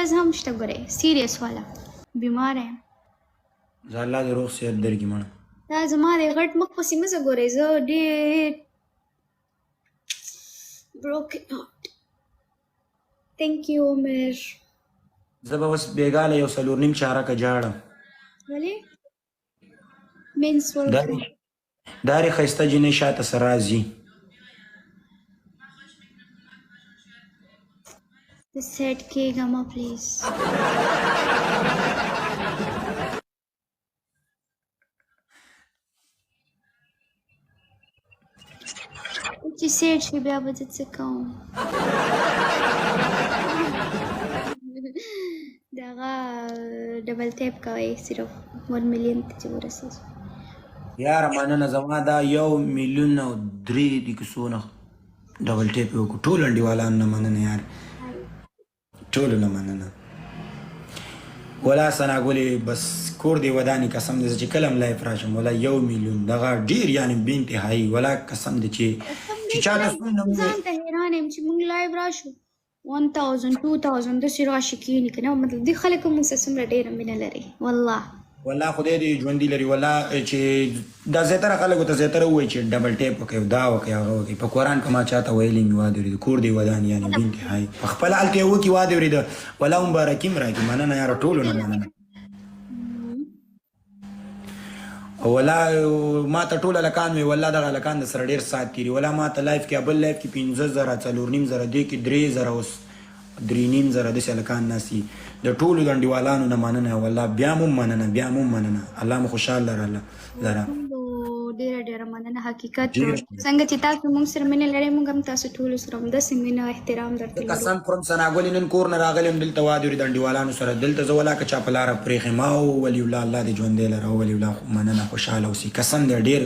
مرض هم شته ګورئ سیریس والا بیماره یم زه الله دې روغ صحت درکړي مړه دا زما د غټ مخ پسې مه ځه ګورئ زه ډېر broken heart thank you عمر زه به اوس بېګاله یو 4.5 چارکه جاړم ولې مینس ورکړئ دا رې ښایسته جینۍ شاته سره راځي زه سیټ کېږم پلیز چې سیټ شي بیا به زه څه کوم دغه ډبل ټیپ کوئ صرف 1 ملیون ته چې ورسېږي یاره مننه زما دا 1 ملیون او 3 دي که څونه ډبل ټیپ یې وکړو ټولو انډیوالانو نه مننه یار ټولو نه مننه ولا ثنا ګلې بس کور دې وداني قسم دې چې کله هم لایف راشم ولا 1 ملیون دغه ډېر یعنې بې انتهایي ولا قسم دې چې چاته ځان ته حیران یم چې موږ لایف راشو 1000 2000 داسې راشي کښېني که نه مطلب دې خلک هم موږ سره څومره ډېره مینه لري والله خدای دې ژوندي لري والله چې دا زیاتره خلکو ته زیاتره ووایي چې ډبل ټیپ وکړئ دا وکړئ هغه وکړئ په قرآن کې ما چاته ویلي مې واده ورېده کور دې ودان یعنې بې انتهایي په خپله هلته یې وکړي واده ورېده والله مبارکي م راکړي مننه یاره ټولو نه مننه ولا ما ته ټول هلکان وي والله دغه هلکان د سره ډېر ساعت تېري ولا ما ته لایف کې بل لایف کې 15,000 4.5 دې کې 3,000 اوس 3,500 داسې هلکان ناست دي د ټولو د انډیوالانو نه مننه والله بیا مو مننه الله مو خوشحاله لره ډېره مننه حقیقت څنګه چې تاسو موږ سره مینه لرئ موږ هم تاسو ټولو سره همداسې مینه احترام درته لرو قسم خورم ثنا ګلې نن کور نه راغلی یم دلته واده ورې د انډیوالانو سره دلته زه ولا که چا په لاره پرېښې ما او ولي الله الله دې ژوندی لره او ولي الله مننه خوشحاله اوسي قسم دی ډېر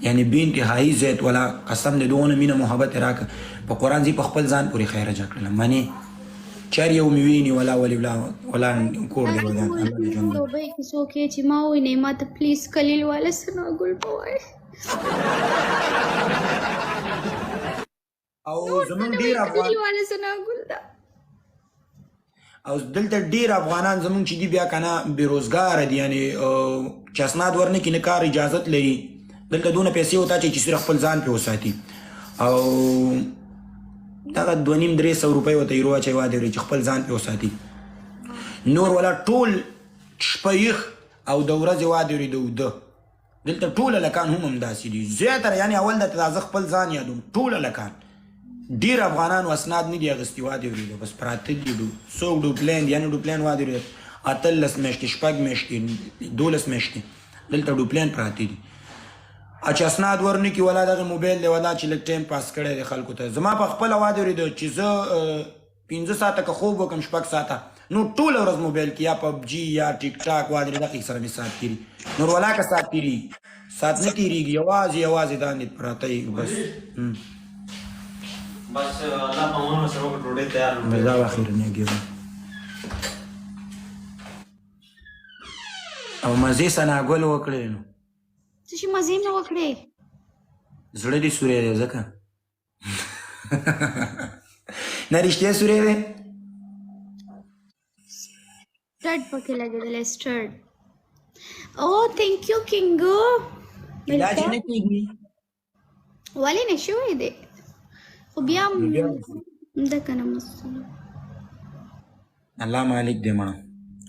یعنې بې انتهایي زیات ولا قسم دی دونه مینه محبت یې راکړه په قرآن زی په خپل ځان پورې خیرجه کړلم منې چار یو مې ویني ولا ولي الله ولا کور دی ودان دوبۍ کې څوک یې چې ما ووینئ ما ته پلیز کلیل والا ثنا ګل به وایي او زمونږ ډېر او دلته ډېر افغانان زمونږ چې دي بیا که نه بېروزګاره دي یعنې چې اسناد ورنه کړي نه کار اجازت لري دلته دونه پیسې وتا چې صرف خپل ځان پرې وساتي او دغه 2,500-300 روپۍ ورته یې واچوي واده ورې چې خپل ځان پرې وساتي نور ولا ټول شپه یخ او د ورځې واده ورې د اوده دلته ټول هلکان هم همداسې دي زیاتره یعنې اول درته دا زه خپل ځان یادوم ټول هلکان ډېر افغانانو اسناد نه دي اخیستي واده ورېده بس پراته دي څوک ډوپلین یعنې ډوپلین واده ورېده 18 میاشتې 6 میاشتې 12 میاشتې دلته ډوپلین پراته دي چې اسناد ورنه کړي ولا دغه موبایل دی ولا چې لږ ټایم پاس کړی دی خلکو ته زما په خپله واده ورېده چې زه 15 ساعته که خوب وکړم 6 ساعته نو ټوله ورځ موبایل کې یا پبجي یا ټیک ټاک واده ورېده دغې سره مې ساعت تېري نور ولا که ساعت تېرېږي ساعت نه تېرېږي یوازې دا نیت پراته یي بس الله پامان سره وکړه ډوډۍ تیار دا واخیر نه ګیرم او مزې ثنا ګل وکړې نو څه شي مزې مې وکړې زړه دې سوری دی ځکه نه رښتیا سوری دی سټډ پکې لګېدلی سټډ او تھینک یو کینګو علاج نه کېږي ولې نه شوی دی خو بیا هم ده که نه مسله الله مالک دی مړه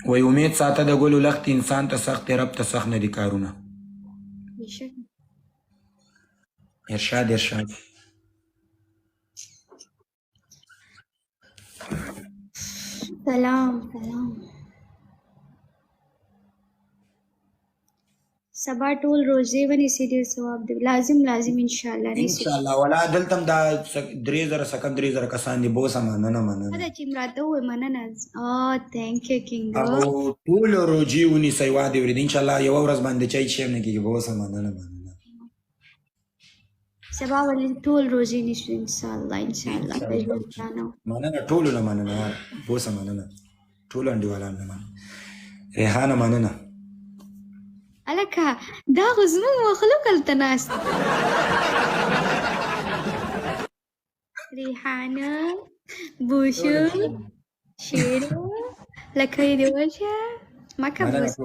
وایي امید ساته د ګلو لښتې انسان ته سخت دی رب ته سخت نه دي کارونه ارشاد سلام سبا ټول روزې ونیسي ډېر ثواب دی لازم انشاءالله ولا دلته هم دا 3,000 کسان دي بوسه مننه دا چې م راته ووایي مننه تھینک یو کینګ او ټول روزې ونیسئ واده ورېده انشاءالله یوه ورځ باندې چای چیم نه کېږي بوسه مننه سبا ولې ټول روزې نیسو انشاءالله مننه ټولو نه مننه بوسه مننه ټولو انډیوالانو نه مننه ریحانه مننه الکه دا خو زموږ مخلوق هلته ناست ریحانه بوشو شنو؟ لك هيدي وجهه ما كان مننه بس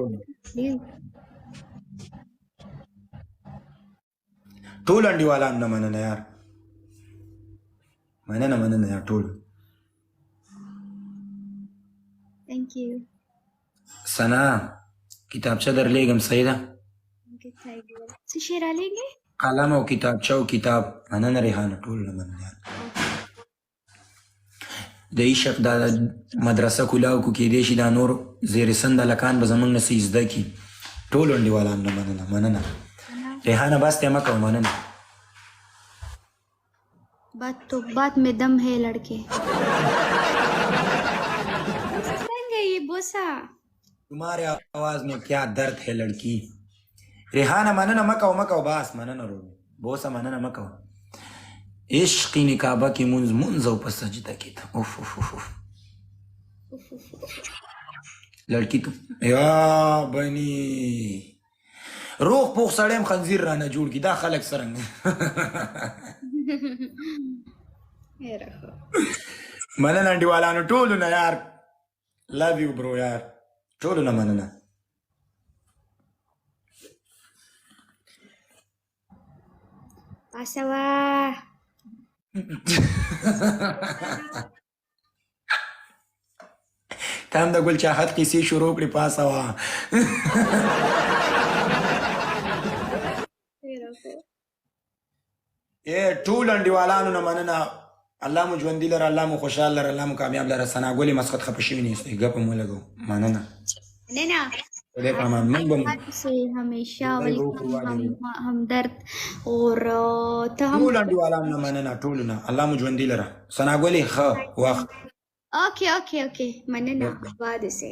ټول انډیوالان نه مننه یار مننه یار ټول ثانك يو سنا کتابچه درلیږم سیده څه شی رالیږې؟ قلم او کتابچه او کتاب مننه ریحانه ټول نه مننه یار د عشق دا مدرسه کولاو کو کېدی شي دا نور زیر سند لکان به زمونږ نه څه زده کي ټول انډیوالان نه مننه ریحانه بس ته مه کوه مننه बात तो बात में दम है लड़के ये बोसा तुम्हारे आवाज में क्या दर्द है लड़की रेहाना मनना मकाओ बास मनना रो बोसा मनना मकाओ इश्क ने काबा की मुंज ऊपर सजदा की था उफ उफ उफ उफ लड़की तो या बनी روح پوخ سړیم خنزیر رانه جوړ کی دا خلک سرنګ مننه انډیوالانو ټولو نه یار لو یو برو یار ټولو نه مننه پاسوا تام د ګل چاحت کیسې شروع کړې پاسوا ټول انډیوالانو نه مننه الله مو ژوندي لره الله مو خوشحال لره الله مو کامیاب لره ثنا ګلې مسخت خفه شوي نه یستئ ګپه مو لګو مننه خدای په امان موږ به से हमेशा हमदर्द और ټول انډیوالانو نه مننه ټولو نه الله مو ژوندي لره ثنا ګلې ښه وخت اوكي مننا بعد से